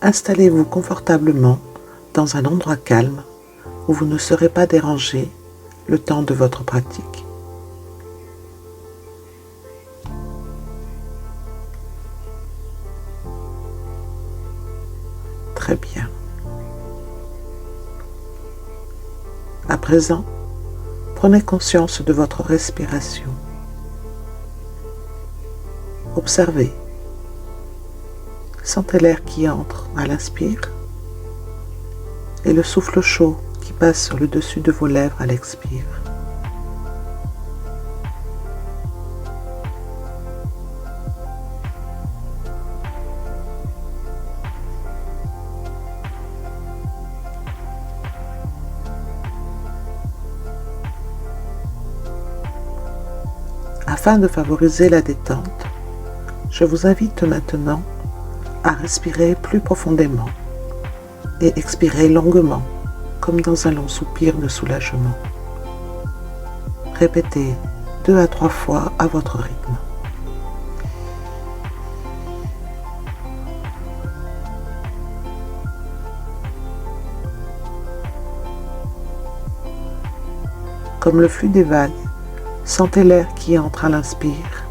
Installez-vous confortablement dans un endroit calme où vous ne serez pas dérangé le temps de votre pratique. Très bien. À présent, prenez conscience de votre respiration. Observez. Sentez l'air qui entre à l'inspire et le souffle chaud qui passe sur le dessus de vos lèvres à l'expire. Afin de favoriser la détente, je vous invite maintenant à respirer plus profondément et expirer longuement, comme dans un long soupir de soulagement. Répétez 2 à 3 fois à votre rythme. Comme le flux des vagues, sentez l'air qui entre à l'inspire,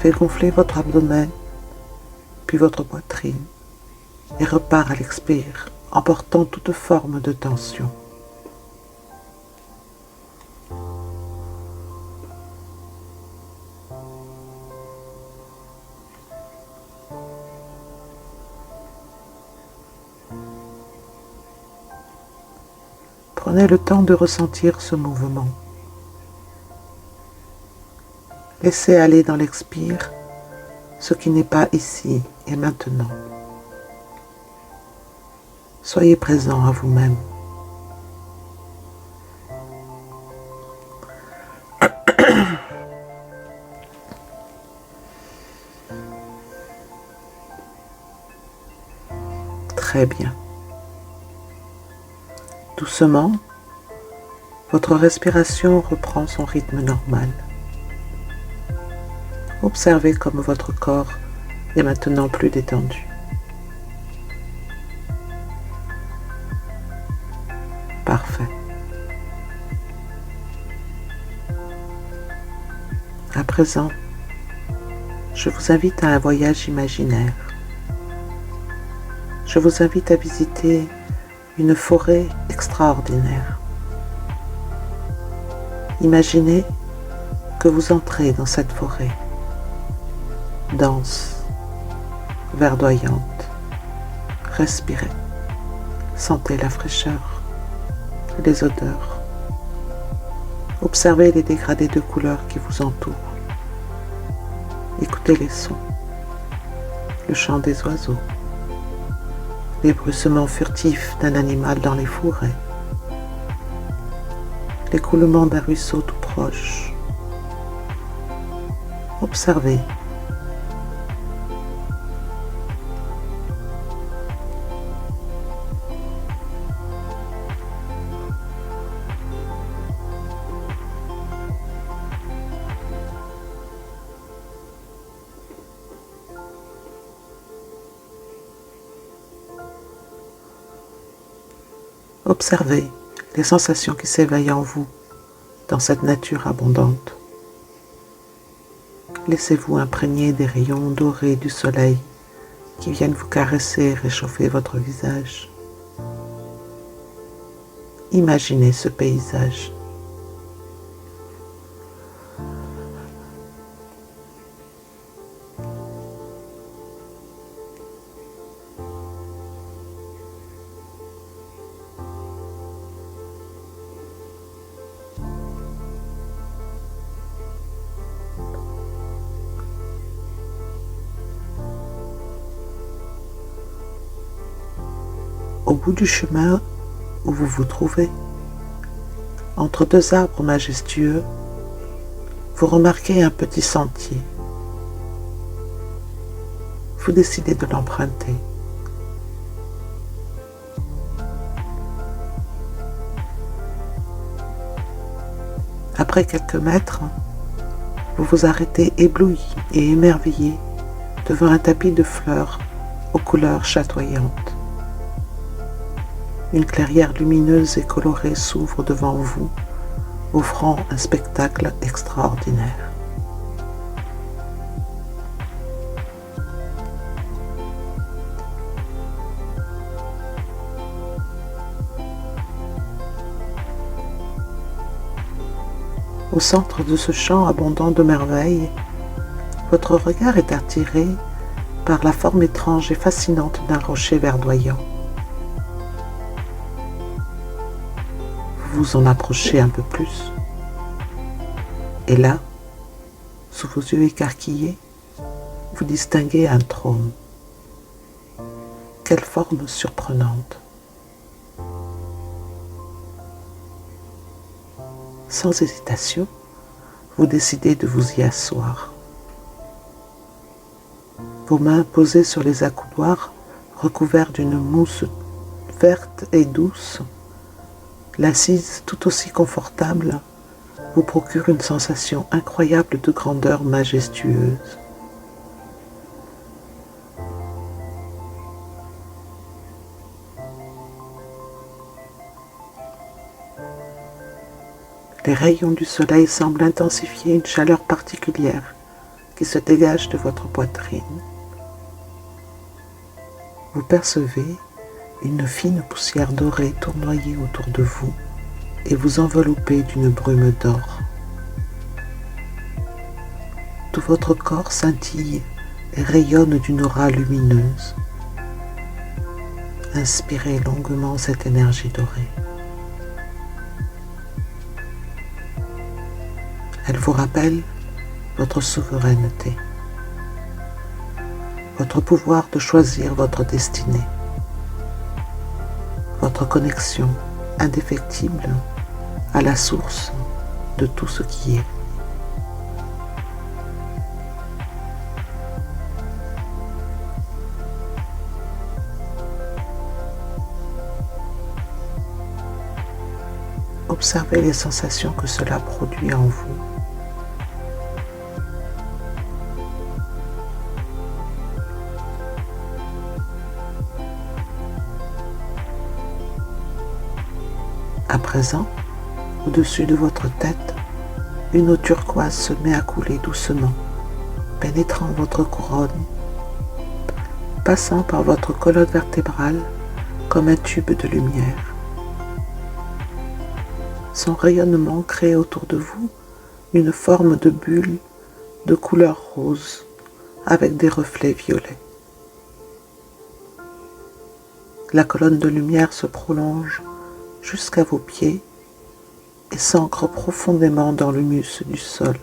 fait gonfler votre abdomen, puis votre poitrine, et repart à l'expire, emportant toute forme de tension. Prenez le temps de ressentir ce mouvement. Laissez aller dans l'expire ce qui n'est pas ici et maintenant. Soyez présent à vous-même. Très bien. Doucement, votre respiration reprend son rythme normal. Observez comme votre corps est maintenant plus détendu. Parfait. À présent, je vous invite à un voyage imaginaire. Je vous invite à visiter une forêt extraordinaire. Imaginez que vous entrez dans cette forêt. Dense, verdoyante. Respirez. Sentez la fraîcheur, les odeurs. Observez les dégradés de couleurs qui vous entourent. Écoutez les sons, le chant des oiseaux, les bruissements furtifs d'un animal dans les forêts, l'écoulement d'un ruisseau tout proche. Observez. Observez les sensations qui s'éveillent en vous dans cette nature abondante. Laissez-vous imprégner des rayons dorés du soleil qui viennent vous caresser et réchauffer votre visage. Imaginez ce paysage. Au bout du chemin où vous vous trouvez, entre 2 arbres majestueux, vous remarquez un petit sentier. Vous décidez de l'emprunter. Après quelques mètres, vous vous arrêtez ébloui et émerveillé devant un tapis de fleurs aux couleurs chatoyantes. Une clairière lumineuse et colorée s'ouvre devant vous, offrant un spectacle extraordinaire. Au centre de ce champ abondant de merveilles, votre regard est attiré par la forme étrange et fascinante d'un rocher verdoyant. Vous vous en approchez un peu plus, et là, sous vos yeux écarquillés, vous distinguez un trône. Quelle forme surprenante! Sans hésitation, vous décidez de vous y asseoir. Vos mains posées sur les accoudoirs recouverts d'une mousse verte et douce, l'assise tout aussi confortable vous procure une sensation incroyable de grandeur majestueuse. Les rayons du soleil semblent intensifier une chaleur particulière qui se dégage de votre poitrine. Vous percevez une fine poussière dorée tournoyer autour de vous et vous envelopper d'une brume d'or. Tout votre corps scintille et rayonne d'une aura lumineuse. Inspirez longuement cette énergie dorée. Elle vous rappelle votre souveraineté, votre pouvoir de choisir votre destinée, votre connexion indéfectible à la source de tout ce qui est. Observez les sensations que cela produit en vous. À présent, au-dessus de votre tête, une eau turquoise se met à couler doucement, pénétrant votre couronne, passant par votre colonne vertébrale comme un tube de lumière. Son rayonnement crée autour de vous une forme de bulle de couleur rose avec des reflets violets. La colonne de lumière se prolonge jusqu'à vos pieds et s'ancre profondément dans l'humus du sol.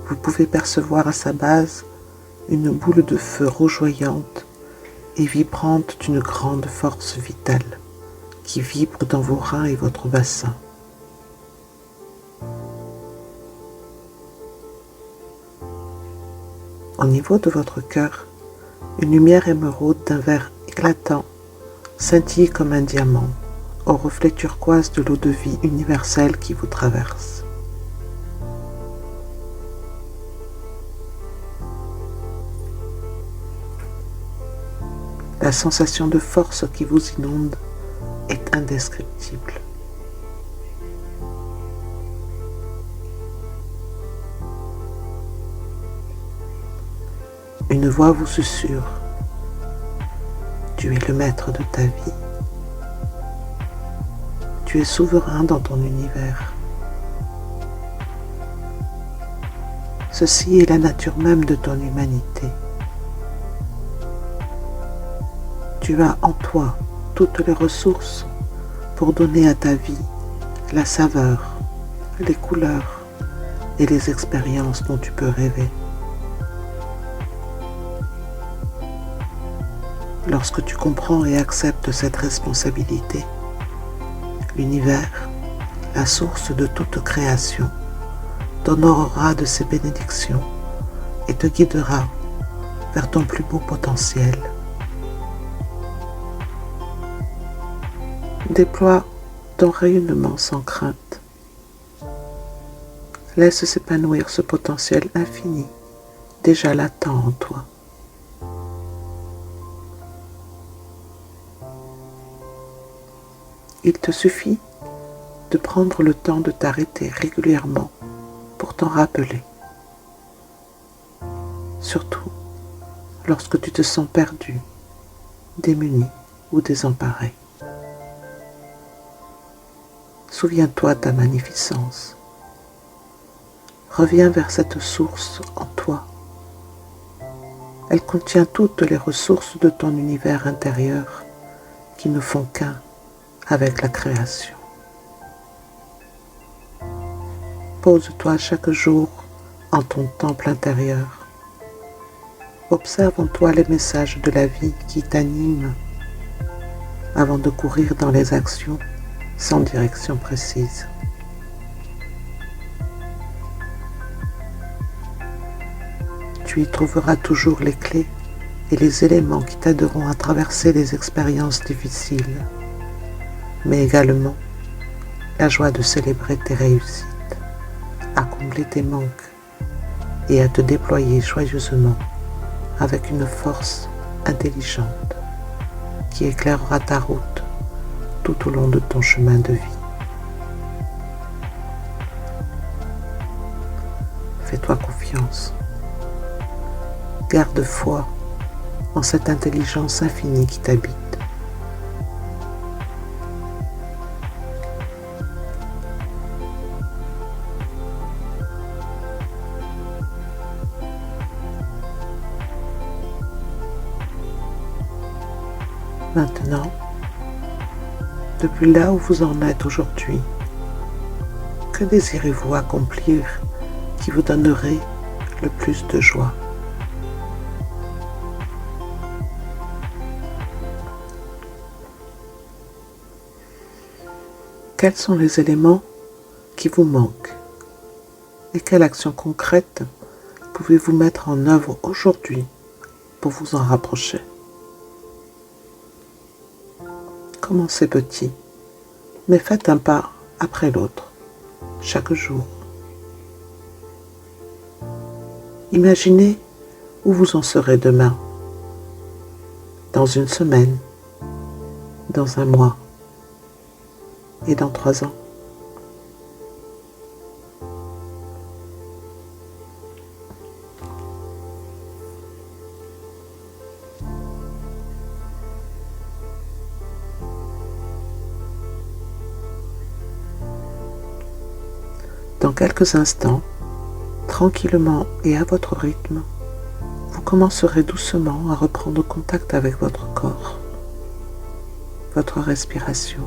Vous pouvez percevoir à sa base une boule de feu rougeoyante et vibrante d'une grande force vitale qui vibre dans vos reins et votre bassin. Au niveau de votre cœur, une lumière émeraude d'un vert éclatant scintille comme un diamant au reflet turquoise de l'eau de vie universelle qui vous traverse. La sensation de force qui vous inonde est indescriptible. Une voix vous susurre: tu es le maître de ta vie. Tu es souverain dans ton univers. Ceci est la nature même de ton humanité. Tu as en toi toutes les ressources pour donner à ta vie la saveur, les couleurs et les expériences dont tu peux rêver. Lorsque tu comprends et acceptes cette responsabilité, l'univers, la source de toute création, t'honorera de ses bénédictions et te guidera vers ton plus beau potentiel. Déploie ton rayonnement sans crainte. Laisse s'épanouir ce potentiel infini déjà latent en toi. Il te suffit de prendre le temps de t'arrêter régulièrement pour t'en rappeler. Surtout lorsque tu te sens perdu, démuni ou désemparé. Souviens-toi de ta magnificence. Reviens vers cette source en toi. Elle contient toutes les ressources de ton univers intérieur qui ne font qu'un avec la création. Pose-toi chaque jour en ton temple intérieur. Observe en toi les messages de la vie qui t'animent avant de courir dans les actions sans direction précise. Tu y trouveras toujours les clés et les éléments qui t'aideront à traverser les expériences difficiles, mais également la joie de célébrer tes réussites, à combler tes manques et à te déployer joyeusement avec une force intelligente qui éclairera ta route tout au long de ton chemin de vie. Fais-toi confiance. Garde foi en cette intelligence infinie qui t'habite. Maintenant, depuis là où vous en êtes aujourd'hui, que désirez-vous accomplir qui vous donnerait le plus de joie? Quels sont les éléments qui vous manquent et quelle action concrète pouvez-vous mettre en œuvre aujourd'hui pour vous en rapprocher? Commencez petit, mais faites un pas après l'autre, chaque jour. Imaginez où vous en serez demain, dans une semaine, dans un mois et dans 3 ans. Dans quelques instants, tranquillement et à votre rythme, vous commencerez doucement à reprendre contact avec votre corps, votre respiration.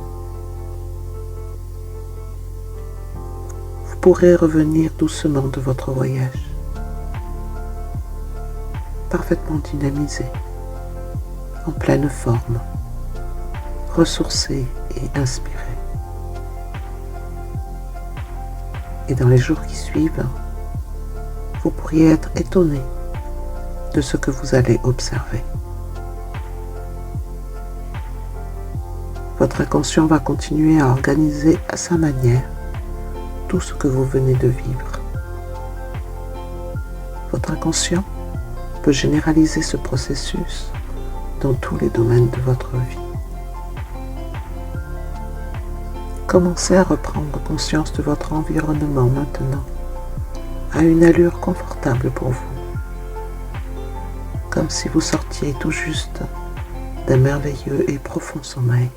Vous pourrez revenir doucement de votre voyage, parfaitement dynamisé, en pleine forme, ressourcé et inspiré. Et dans les jours qui suivent, vous pourriez être étonné de ce que vous allez observer. Votre inconscient va continuer à organiser à sa manière tout ce que vous venez de vivre. Votre inconscient peut généraliser ce processus dans tous les domaines de votre vie. Commencez à reprendre conscience de votre environnement maintenant, à une allure confortable pour vous, comme si vous sortiez tout juste d'un merveilleux et profond sommeil.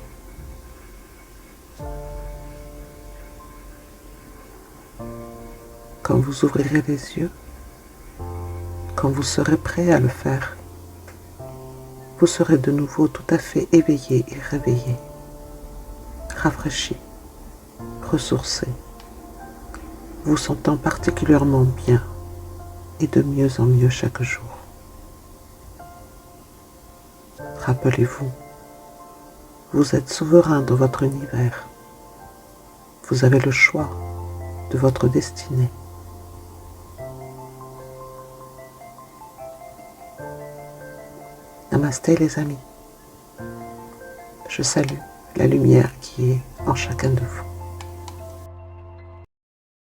Quand vous ouvrirez les yeux, quand vous serez prêt à le faire, vous serez de nouveau tout à fait éveillé et réveillé, rafraîchi, ressourcé, vous sentant particulièrement bien et de mieux en mieux chaque jour. Rappelez-vous, vous êtes souverain de votre univers. Vous avez le choix de votre destinée. Namasté les amis. Je salue la lumière qui est en chacun de vous.